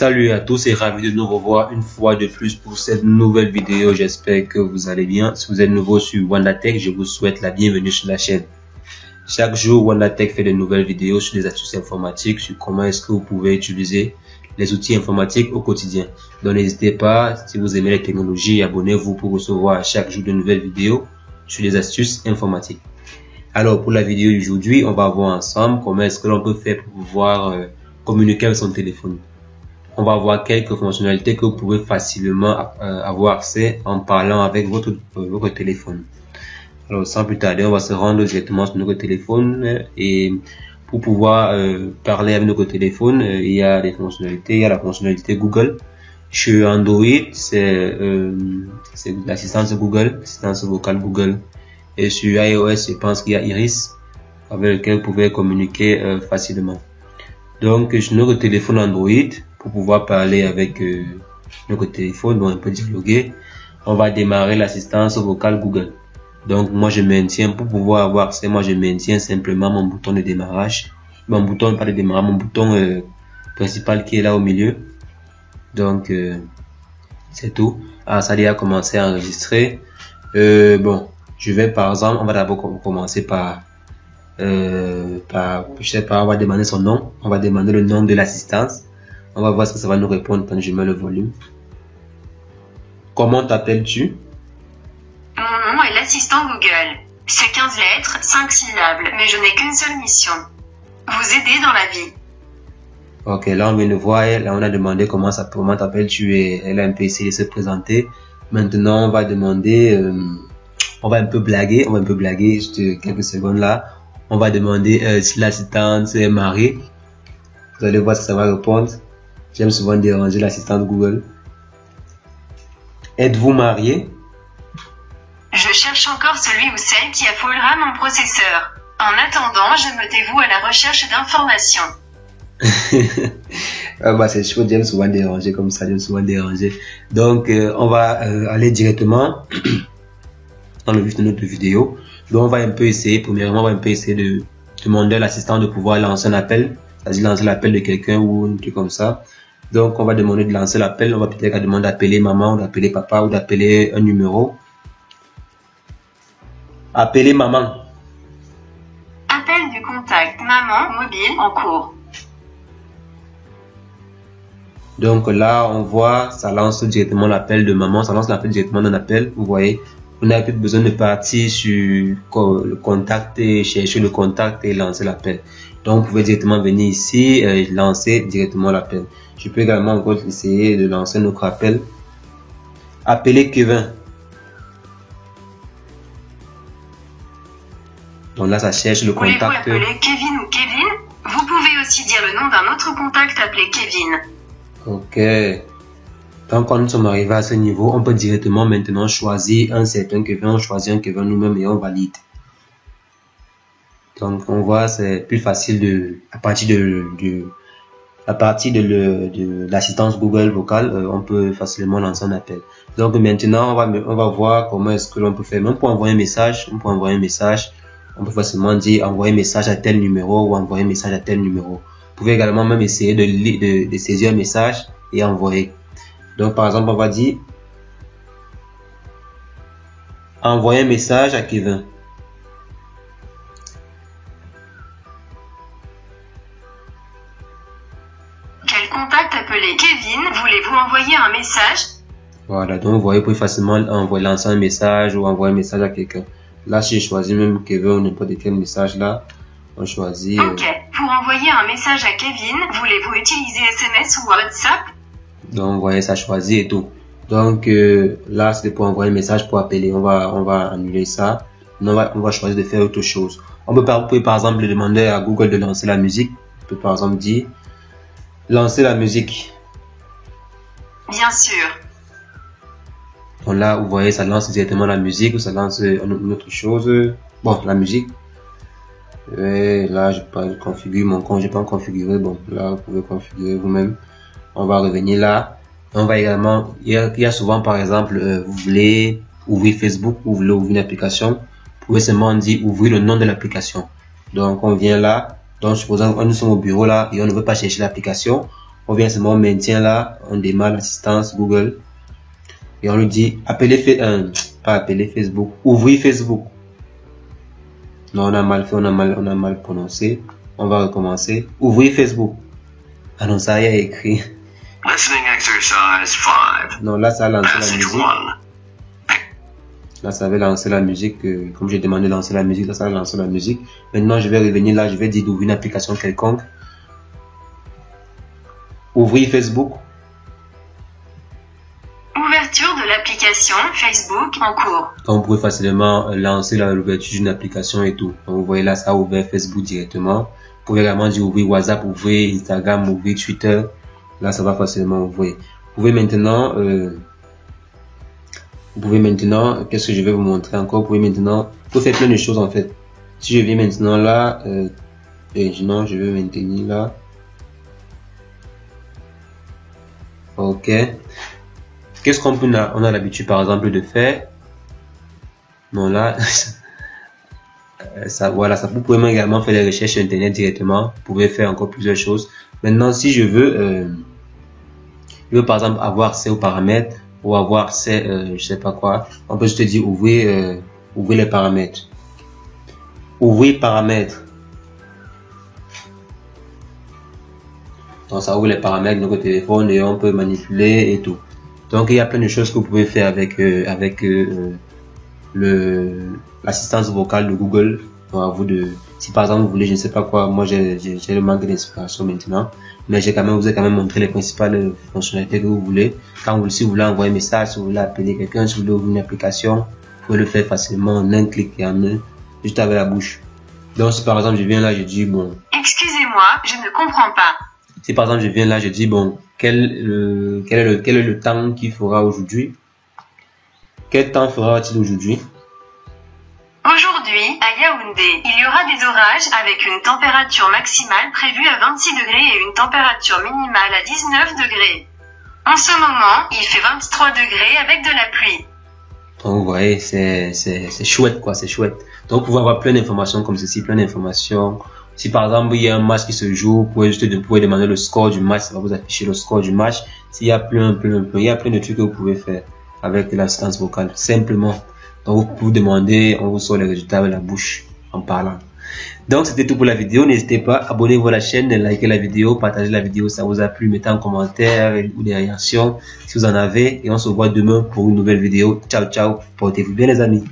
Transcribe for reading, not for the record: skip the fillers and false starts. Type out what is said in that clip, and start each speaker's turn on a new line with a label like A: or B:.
A: Salut à tous et ravi de nous revoir une fois de plus pour cette nouvelle vidéo. J'espère que vous allez bien. Si vous êtes nouveau sur WandaTech, je vous souhaite la bienvenue sur la chaîne. Chaque jour, WandaTech fait de nouvelles vidéos sur des astuces informatiques, sur comment est-ce que vous pouvez utiliser les outils informatiques au quotidien. Donc n'hésitez pas, si vous aimez les technologies, abonnez-vous pour recevoir chaque jour de nouvelles vidéos sur les astuces informatiques. Alors pour la vidéo d'aujourd'hui, on va voir ensemble comment est-ce que l'on peut faire pour pouvoir communiquer avec son téléphone. On va voir quelques fonctionnalités que vous pouvez facilement avoir accès en parlant avec votre téléphone. Alors sans plus tarder, on va se rendre directement sur notre téléphone et pour pouvoir parler avec notre téléphone, il y a des fonctionnalités. Il y a la fonctionnalité Google. Sur Android, c'est l'assistance Google, l'assistance vocale Google. Et sur iOS, je pense qu'il y a Iris avec lequel vous pouvez communiquer facilement. Donc sur notre téléphone Android, pour pouvoir parler avec notre téléphone, donc on peut dialoguer, on va démarrer l'assistance vocale Google. Donc moi je maintiens, pour pouvoir avoir accès, moi je maintiens simplement mon bouton de démarrage, mon bouton pas de démarrage, mon bouton principal qui est là au milieu. Donc c'est tout. Ah, ça a commencé à enregistrer. Bon, je vais par exemple, on va d'abord commencer par je sais pas, on va demander son nom, on va demander le nom de l'assistance. On va voir ce que ça va nous répondre quand je mets le volume. Comment t'appelles-tu?
B: Mon nom est l'assistant Google. C'est 15 lettres, 5 syllabes, mais je n'ai qu'une seule mission. Vous aider dans la vie.
A: Ok, là on vient de voir, là on a demandé comment t'appelles-tu et elle a un peu essayé de se présenter. Maintenant on va demander, on va un peu blaguer juste quelques secondes là. On va demander si l'assistante est mariée. Vous allez voir ce que ça va répondre. J'aime souvent déranger l'assistante Google. Êtes-vous marié?
B: Je cherche encore celui ou celle qui affolera mon processeur. En attendant, je me dévoue à la recherche d'informations.
A: Ah bah c'est chaud, j'aime souvent déranger comme ça, Donc on va aller directement dans le vif de notre vidéo. Donc on va un peu essayer, premièrement on va un peu essayer de demander à l'assistant de pouvoir lancer un appel, c'est-à-dire lancer l'appel de quelqu'un ou un truc comme ça. Donc on va demander de lancer l'appel, on va peut-être demander d'appeler maman ou d'appeler papa ou d'appeler un numéro. Appeler maman.
B: Appel du contact maman mobile en cours.
A: Donc là on voit, ça lance directement l'appel de maman, ça lance l'appel directement d'un appel, vous voyez. On n'a plus besoin de partir sur le contact et chercher le contact et lancer l'appel. Donc vous pouvez directement venir ici et lancer directement l'appel. Je peux également encore essayer de lancer notre appel. Appeler Kevin. Donc là ça cherche le contact.
B: Voulez-vous appeler Kevin ou Kevin? Vous pouvez aussi dire le nom d'un autre contact appelé Kevin.
A: Ok. Tant qu'on nous sommes arrivés à ce niveau, on peut directement maintenant choisir un certain Kevin, on choisit un Kevin nous-mêmes et on valide. Donc on voit c'est plus facile à partir de l'assistance Google vocale, on peut facilement lancer un appel. Donc maintenant on va voir comment est-ce que l'on peut faire. Même pour envoyer un message, on peut facilement dire envoyer un message à tel numéro ou envoyer un message à tel numéro. Vous pouvez également même essayer de saisir un message et envoyer. Donc par exemple on va dire envoyer un message à Kevin.
B: Quel contact appelé Kevin voulez-vous envoyer un message?
A: Voilà, donc vous voyez, vous pouvez facilement lancer un message ou envoyer un message à quelqu'un. Là j'ai choisi même Kevin ou n'importe quel message là. On choisit.
B: Ok, pour envoyer un message à Kevin, voulez-vous utiliser SMS ou WhatsApp?
A: Donc vous voyez ça choisi et tout. Donc là c'est pour envoyer un message, pour appeler. On va annuler ça. On va choisir de faire autre chose. Vous pouvez par exemple demander à Google de lancer la musique. On peut par exemple dire lancer la musique.
B: Bien sûr.
A: Donc là vous voyez ça lance directement la musique ou ça lance une autre chose. Bon, la musique. Et là je configure mon compte, j'ai pas configuré. Bon là vous pouvez configurer vous-même. On va revenir là. On va également, il y a souvent par exemple, vous voulez ouvrir Facebook, vous voulez ouvrir une application, vous pouvez seulement dire ouvrir le nom de l'application. Donc on vient là, donc supposons que nous sommes au bureau là et on ne veut pas chercher l'application, On vient seulement, on maintient là, on démarre l'assistance Google. Et on lui dit, pas appeler Facebook, ouvrir Facebook. Non, on a mal fait, on a mal prononcé. On va recommencer. Ouvrir Facebook. Ah non, ça y a écrit.
C: Listening exercise 5.
A: Non, là, ça a lancé la
C: Passage
A: musique.
C: 1.
A: Là, ça avait lancé la musique. Comme j'ai demandé de lancer la musique, là, ça a lancé la musique. Maintenant, je vais revenir là, je vais dire d'ouvrir une application quelconque. Ouvrir Facebook.
B: Ouverture de l'application Facebook en cours.
A: Donc, vous pouvez facilement lancer l'ouverture d'une application et tout. Donc, vous voyez là, ça a ouvert Facebook directement. Vous pouvez également dire ouvrir WhatsApp, ouvrir Instagram, ouvrir Twitter. Là, ça va facilement ouvrir. Vous pouvez maintenant, qu'est-ce que je vais vous montrer encore? Vous pouvez maintenant, vous pouvez faire plein de choses en fait. Si je viens maintenant là, non, je vais maintenir là. Ok. Qu'est-ce qu'on peut, on a l'habitude par exemple de faire? Non là, ça, voilà, ça vous pouvez également faire des recherches sur internet directement. Vous pouvez faire encore plusieurs choses. Maintenant, si je veux par exemple avoir accès aux paramètres ou avoir accès, je sais pas quoi, on peut juste dire ouvrir les paramètres. Ouvrir paramètres. Donc ça ouvre les paramètres de notre téléphone et on peut manipuler et tout. Donc il y a plein de choses que vous pouvez faire avec l'assistance vocale de Google. Donc, à vous de, si par exemple vous voulez, je ne sais pas quoi, moi j'ai le manque d'inspiration maintenant, mais vous ai quand même montré les principales fonctionnalités que vous voulez. Si vous voulez envoyer un message, si vous voulez appeler quelqu'un, si vous voulez ouvrir une application, vous pouvez le faire facilement en un clic et en juste avec la bouche. Donc si par exemple je viens là, je dis bon.
B: Excusez-moi, je ne comprends pas.
A: Si par exemple je viens là, je dis bon, quel est le temps qu'il fera aujourd'hui? Quel temps fera-t-il aujourd'hui?
B: Aujourd'hui, à Yaoundé, il y aura des orages avec une température maximale prévue à 26 degrés et une température minimale à 19 degrés. En ce moment, il fait 23 degrés avec de la pluie.
A: Donc vous voyez, c'est chouette quoi, c'est chouette. Donc vous pouvez avoir plein d'informations comme ceci, plein d'informations. Si par exemple il y a un match qui se joue, vous pouvez demander le score du match, ça va vous afficher le score du match. S'il y a plein de trucs que vous pouvez faire avec l'assistance vocale, simplement. Donc vous demandez, on vous sort les résultats avec la bouche en parlant. Donc c'était tout pour la vidéo. N'hésitez pas, abonnez-vous à la chaîne, likez la vidéo, partagez la vidéo si ça vous a plu, mettez en commentaire ou des réactions si vous en avez. Et on se voit demain pour une nouvelle vidéo. Ciao, ciao, portez-vous bien les amis.